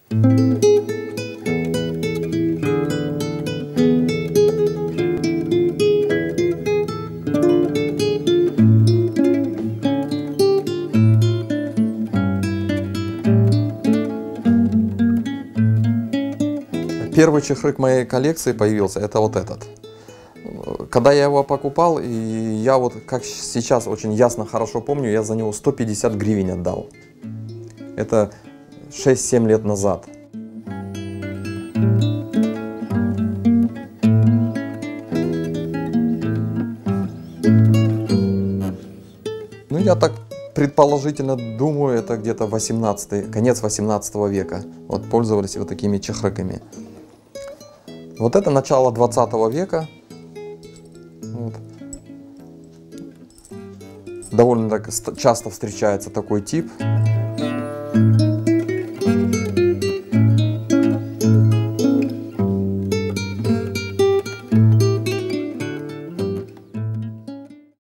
Первый чехрык моей коллекции появился, это вот этот. Когда я его покупал, и я вот как сейчас очень ясно, хорошо помню, я за него 150 гривен отдал. Это 6-7 лет назад. Ну, я так предположительно думаю, это где-то конец 18 века. Вот пользовались вот такими чехрыками. Вот это начало 20 века. Вот. Довольно так часто встречается такой тип.